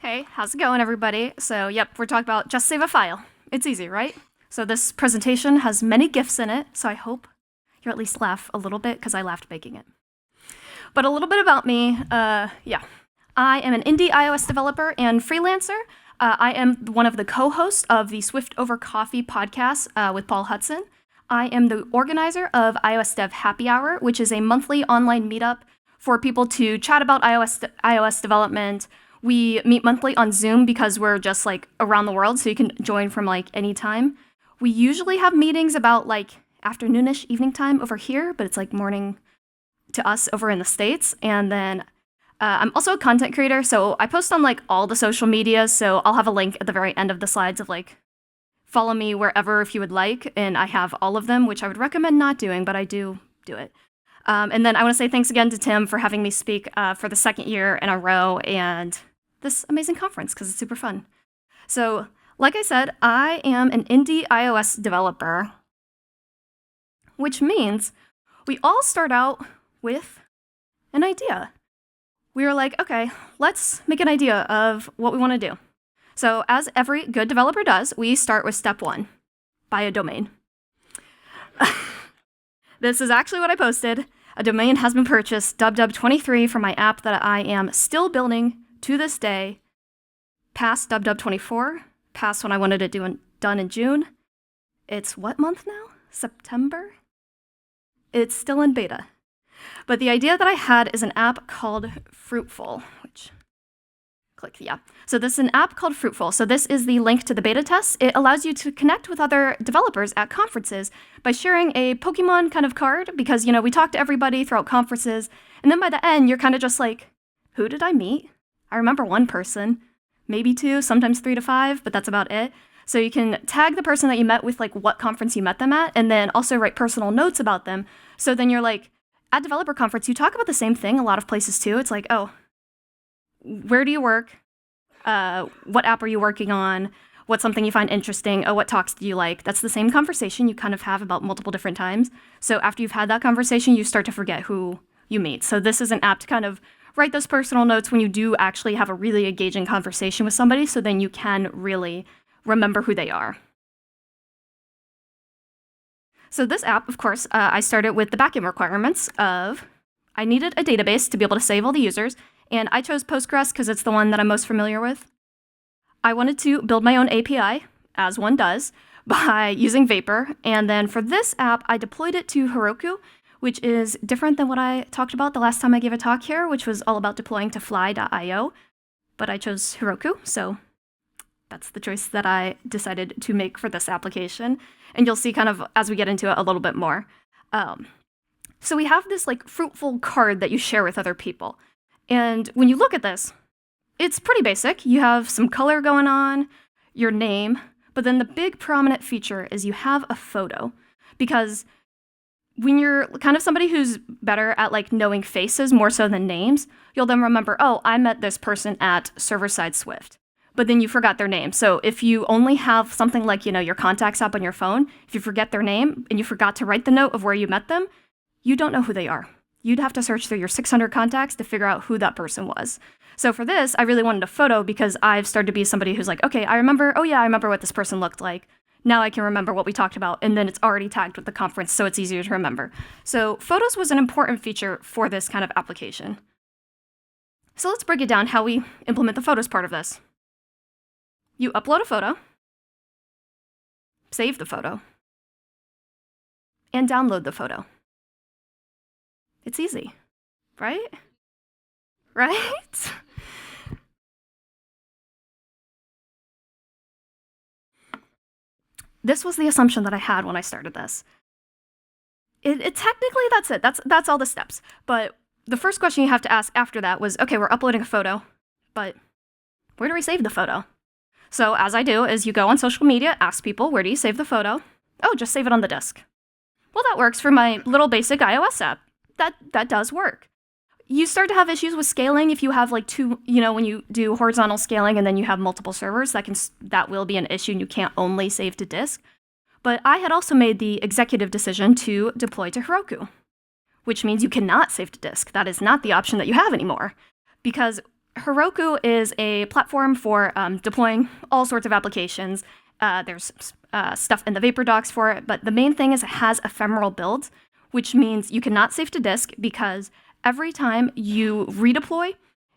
Hey, how's it going, everybody? So, we're talking about just save a file. It's easy, right? So this presentation has many GIFs in it, so I hope you at least laugh a little bit, because I laughed making it. But a little bit about me, I am an indie iOS developer and freelancer. I am one of the co-hosts of the Swift Over Coffee podcast with Paul Hudson. I am the organizer of iOS Dev Happy Hour, which is a monthly online meetup for people to chat about iOS development. We meet monthly on Zoom because we're just like around the world, so you can join from like any time. We usually have meetings about like afternoonish, evening time over here, but it's like morning to us over in the States. And then I'm also a content creator, so I post on like all the social media. So I'll have a link at the very end of the slides of like, follow me wherever if you would like. And I have all of them, which I would recommend not doing, but I do it. And then I want to say thanks again to Tim for having me speak for the second year in a row and this amazing conference, because it's super fun. So, like I said, I am an indie iOS developer, which means we all start out with an idea. We were like, okay, let's make an idea of what we want to do. So, as every good developer does, we start with step one, buy a domain. This is actually what I posted. A domain has been purchased, dubdub23, for my app that I am still building to this day, past dubdub24, past when I wanted it done in June. It's what month now? September? It's still in beta. But the idea that I had is an app called Fruitful, which, So this is an app called Fruitful. So this is the link to the beta test. It allows you to connect with other developers at conferences by sharing a Pokemon kind of card, because, we talk to everybody throughout conferences, and then by the end, you're kind of just like, who did I meet? I remember one person, maybe two, sometimes 3 to 5, but that's about it. So you can tag the person that you met with like what conference you met them at, and then also write personal notes about them. So then you're like, at developer conference, you talk about the same thing a lot of places too. It's like, oh, where do you work? What app are you working on? What's something you find interesting? Oh, what talks do you like? That's the same conversation you kind of have about multiple different times. So after you've had that conversation, you start to forget who you meet. So this is an app to kind of write those personal notes when you do actually have a really engaging conversation with somebody, so then you can really remember who they are. So this app, of course, I started with the backend requirements of I needed a database to be able to save all the users, and I chose Postgres because it's the one that I'm most familiar with. I wanted to build my own API, as one does, by using Vapor, and then for this app, I deployed it to Heroku, which is different than what I talked about the last time I gave a talk here, which was all about deploying to fly.io, but I chose Heroku, so that's the choice that I decided to make for this application, and you'll see kind of as we get into it a little bit more. So we have this like Fruitful card that you share with other people, and when you look at this, it's pretty basic. You have some color going on, your name, but then the big prominent feature is you have a photo, because when you're kind of somebody who's better at like knowing faces more so than names, you'll then remember, oh, I met this person at ServerSide.swift, but then you forgot their name. So if you only have something like, your contacts app on your phone, if you forget their name and you forgot to write the note of where you met them, you don't know who they are. You'd have to search through your 600 contacts to figure out who that person was. So for this, I really wanted a photo because I've started to be somebody who's like, okay, I remember what this person looked like. Now I can remember what we talked about, and then it's already tagged with the conference, so it's easier to remember. So photos was an important feature for this kind of application. So let's break it down how we implement the photos part of this. You upload a photo, save the photo, and download the photo. It's easy, right? Right? This was the assumption that I had when I started this. It technically, that's it. That's all the steps. But the first question you have to ask after that was, okay, we're uploading a photo, but where do we save the photo? So as I do is you go on social media, ask people, where do you save the photo? Oh, just save it on the disk. Well, that works for my little basic iOS app. That does work. You start to have issues with scaling if you have like two, when you do horizontal scaling and then you have multiple servers, that will be an issue and you can't only save to disk. But I had also made the executive decision to deploy to Heroku, which means you cannot save to disk. That is not the option that you have anymore, because Heroku is a platform for deploying all sorts of applications. There's stuff in the Vapor docs for it, but the main thing is it has ephemeral builds, which means you cannot save to disk because every time you redeploy,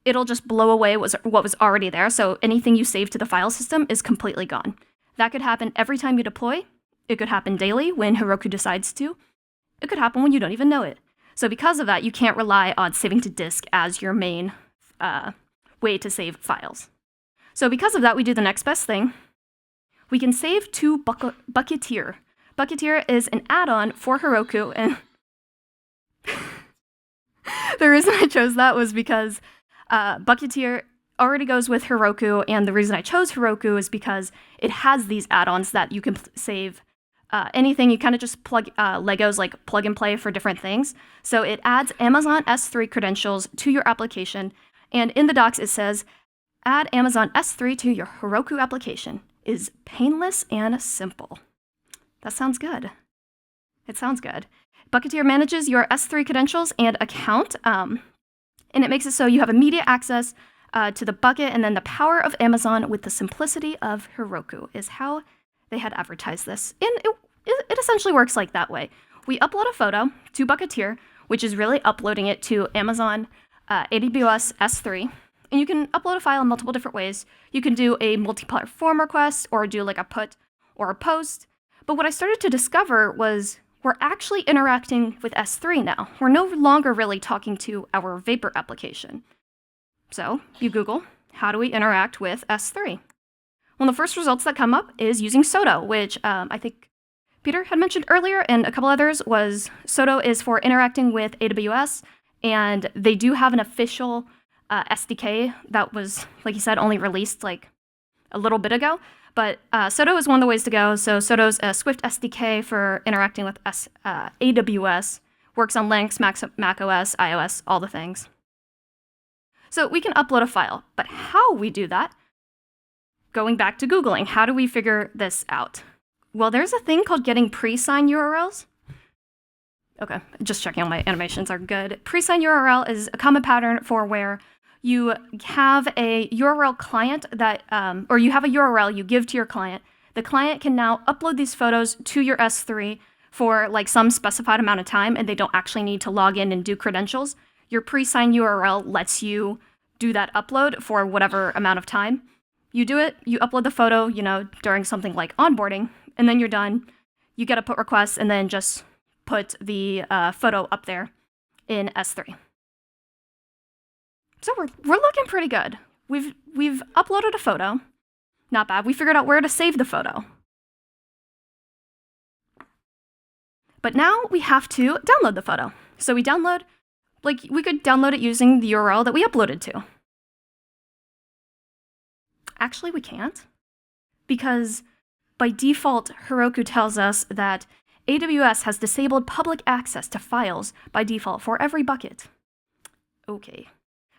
it'll just blow away what was already there. So anything you save to the file system is completely gone. That could happen every time you deploy. It could happen daily when Heroku decides to. It could happen when you don't even know it. So because of that, you can't rely on saving to disk as your main way to save files. So because of that, we do the next best thing. We can save to Bucketeer. Bucketeer is an add-on for Heroku, and the reason I chose that was because Bucketeer already goes with Heroku, and the reason I chose Heroku is because it has these add-ons that you can save anything. You kind of just plug Legos, like plug and play for different things. So it adds Amazon S3 credentials to your application, and in the docs it says, add Amazon S3 to your Heroku application is painless and simple. That sounds good. It sounds good. Bucketeer manages your S3 credentials and account, and it makes it so you have immediate access to the bucket, and then the power of Amazon with the simplicity of Heroku is how they had advertised this. And it essentially works like that way. We upload a photo to Bucketeer, which is really uploading it to Amazon AWS S3. And you can upload a file in multiple different ways. You can do a multi-platform request or do like a put or a post. But what I started to discover was we're actually interacting with S3 now. We're no longer really talking to our Vapor application. So you Google, how do we interact with S3? Well, the first results that come up is using Soto, which I think Peter had mentioned earlier, and a couple others was Soto is for interacting with AWS, and they do have an official SDK that was, like you said, only released like a little bit ago. But Soto is one of the ways to go. So Soto's a Swift SDK for interacting with AWS, works on Linux, Mac OS, iOS, all the things. So we can upload a file, but how we do that, going back to Googling, how do we figure this out? Well, there's a thing called getting pre-signed URLs. Okay, just checking all my animations are good. Pre-signed URL is a common pattern for where you have a URL client that, or you have a URL you give to your client. The client can now upload these photos to your S3 for like some specified amount of time, and they don't actually need to log in and do credentials. Your pre-signed URL lets you do that upload for whatever amount of time. You do it, you upload the photo, during something like onboarding, and then you're done. You get a put request, and then just put the photo up there in S3. So we're looking pretty good. We've uploaded a photo. Not bad. We figured out where to save the photo. But now we have to download the photo. So we could download it using the URL that we uploaded to. Actually, we can't, because by default, Heroku tells us that AWS has disabled public access to files by default for every bucket. Okay.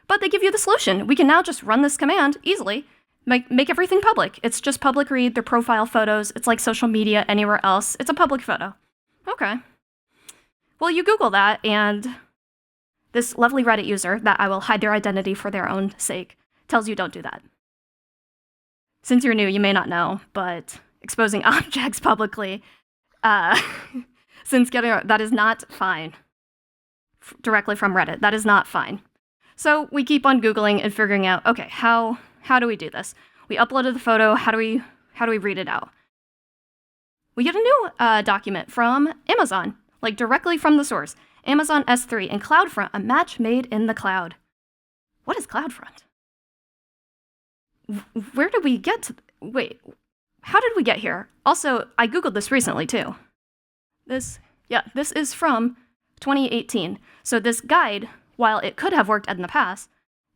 But they give you the solution. We can now just run this command easily, make everything public. It's just public read, their profile photos. It's like social media anywhere else. It's a public photo. Okay. Well, you Google that, and this lovely Reddit user, that I will hide their identity for their own sake, tells you don't do that. Since you're new, you may not know, but exposing objects publicly, that is not fine. Directly from Reddit, that is not fine. So we keep on Googling and figuring out, okay, how do we do this? We uploaded the photo, how do we read it out? We get a new document from Amazon, like directly from the source. Amazon S3 and CloudFront, a match made in the cloud. What is CloudFront? Where did we get to? Wait, how did we get here? Also, I Googled this recently too. This is from 2018. So this guide, while it could have worked in the past,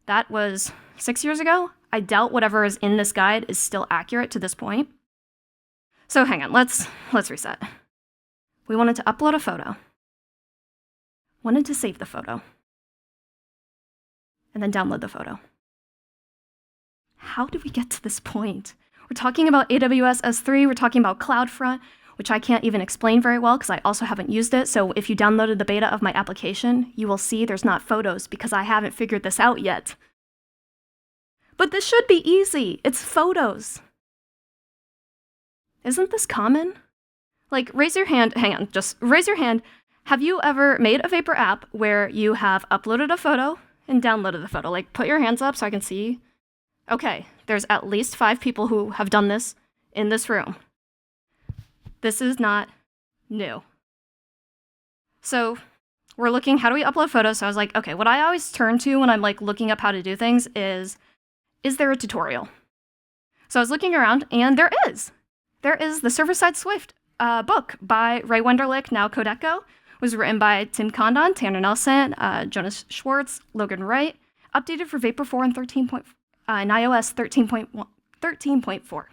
that was 6 years ago. I doubt whatever is in this guide is still accurate to this point. So hang on, let's reset. We wanted to upload a photo. Wanted to save the photo. And then download the photo. How did we get to this point? We're talking about AWS S3, we're talking about CloudFront, which I can't even explain very well because I also haven't used it. So if you downloaded the beta of my application, you will see there's not photos because I haven't figured this out yet. But this should be easy. It's photos. Isn't this common? Like, raise your hand. Hang on, just raise your hand. Have you ever made a Vapor app where you have uploaded a photo and downloaded the photo? Like, put your hands up so I can see. Okay, there's at least 5 people who have done this in this room. This is not new. So we're looking, how do we upload photos? So I was like, okay, what I always turn to when I'm like looking up how to do things is there a tutorial? So I was looking around and there is. There is the ServerSide.swift book by Ray Wenderlich, now Codeco. It was written by Tim Condon, Tanner Nelson, Jonas Schwartz, Logan Wright, updated for Vapor 4 and 13. And iOS 13.4.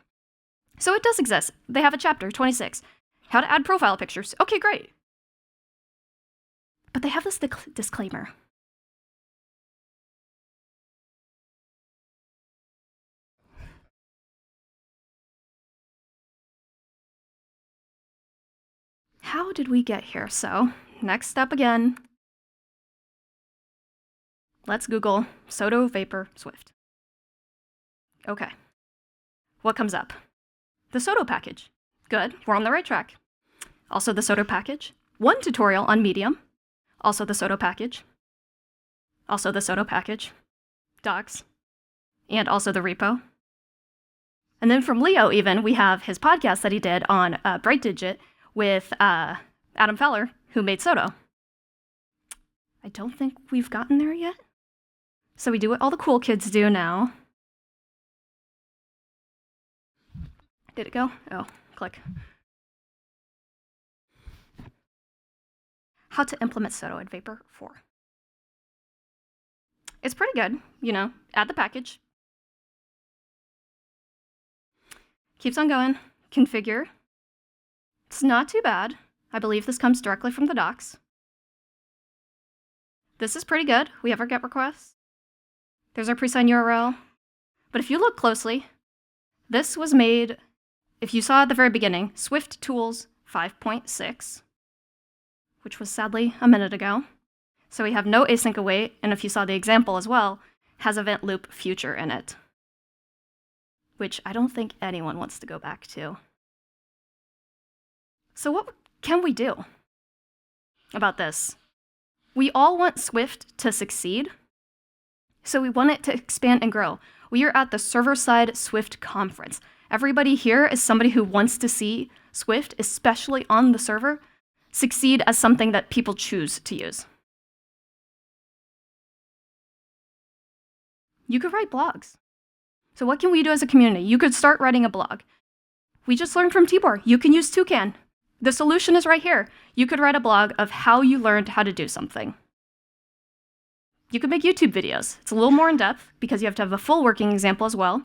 So it does exist. They have a chapter, 26, how to add profile pictures. Okay, great. But they have this disclaimer. How did we get here? So, next step again. Let's Google Soto Vapor Swift. Okay. What comes up? The Soto package. Good, we're on the right track. Also the Soto package. One tutorial on Medium. Also the Soto package. Also the Soto package. Docs. And also the repo. And then from Leo even, we have his podcast that he did on Bright Digit with Adam Fowler, who made Soto. I don't think we've gotten there yet. So we do what all the cool kids do now. Did it go? Oh, click. How to implement Soto in Vapor 4. It's pretty good, you know, add the package. Keeps on going, configure. It's not too bad. I believe this comes directly from the docs. This is pretty good. We have our GET requests. There's our pre-signed URL. But if you look closely, this was made, if you saw at the very beginning, Swift Tools 5.6, which was sadly a minute ago. So we have no async await, and if you saw the example as well, has event loop future in it, which I don't think anyone wants to go back to. So what can we do about this? We all want Swift to succeed, so we want it to expand and grow. We are at the ServerSide.swift conference. Everybody here is somebody who wants to see Swift, especially on the server, succeed as something that people choose to use. You could write blogs. So what can we do as a community? You could start writing a blog. We just learned from Tibor. You can use Toucan. The solution is right here. You could write a blog of how you learned how to do something. You could make YouTube videos. It's a little more in depth because you have to have a full working example as well.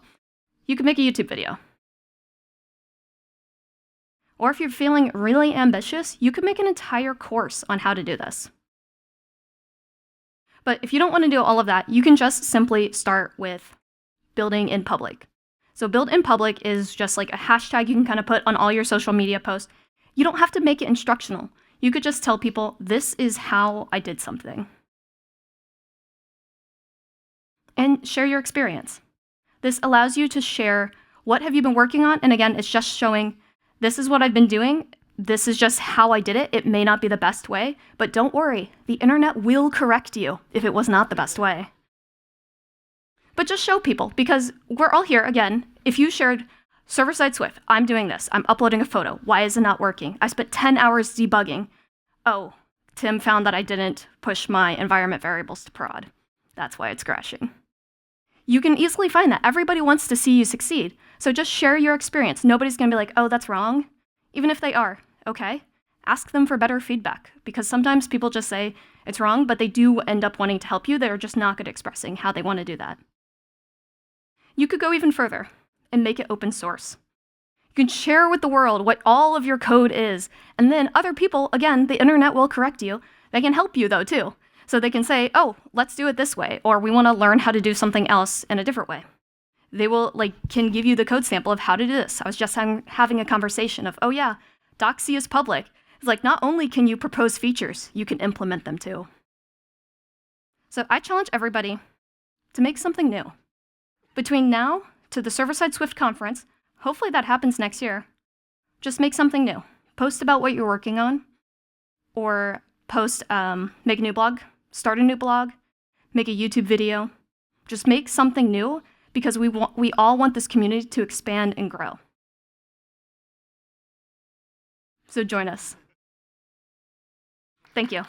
You could make a YouTube video. Or if you're feeling really ambitious, you could make an entire course on how to do this. But if you don't want to do all of that, you can just simply start with building in public. So build in public is just like a hashtag you can kind of put on all your social media posts. You don't have to make it instructional. You could just tell people, this is how I did something. And share your experience. This allows you to share what have you been working on, and again, it's just showing this is what I've been doing. This is just how I did it. It may not be the best way, but don't worry, the internet will correct you if it was not the best way. But just show people, because we're all here, again, if you shared ServerSide.swift, I'm doing this, I'm uploading a photo, why is it not working? I spent 10 hours debugging. Oh, Tim found that I didn't push my environment variables to prod. That's why it's crashing. You can easily find that. Everybody wants to see you succeed. So just share your experience. Nobody's gonna be like, oh, that's wrong. Even if they are, okay? Ask them for better feedback, because sometimes people just say it's wrong, but they do end up wanting to help you. They're just not good at expressing how they want to do that. You could go even further and make it open source. You can share with the world what all of your code is, and then other people, again, the internet will correct you. They can help you though too. So they can say, oh, let's do it this way, or we want to learn how to do something else in a different way. They will can give you the code sample of how to do this. I was just having a conversation of, oh yeah, Doxy is public. It's like, not only can you propose features, you can implement them too. So I challenge everybody to make something new. Between now to the ServerSide.swift conference, hopefully that happens next year, just make something new. Post about what you're working on, or make a new blog, start a new blog, make a YouTube video. Just make something new, because we all want this community to expand and grow. So join us. Thank you.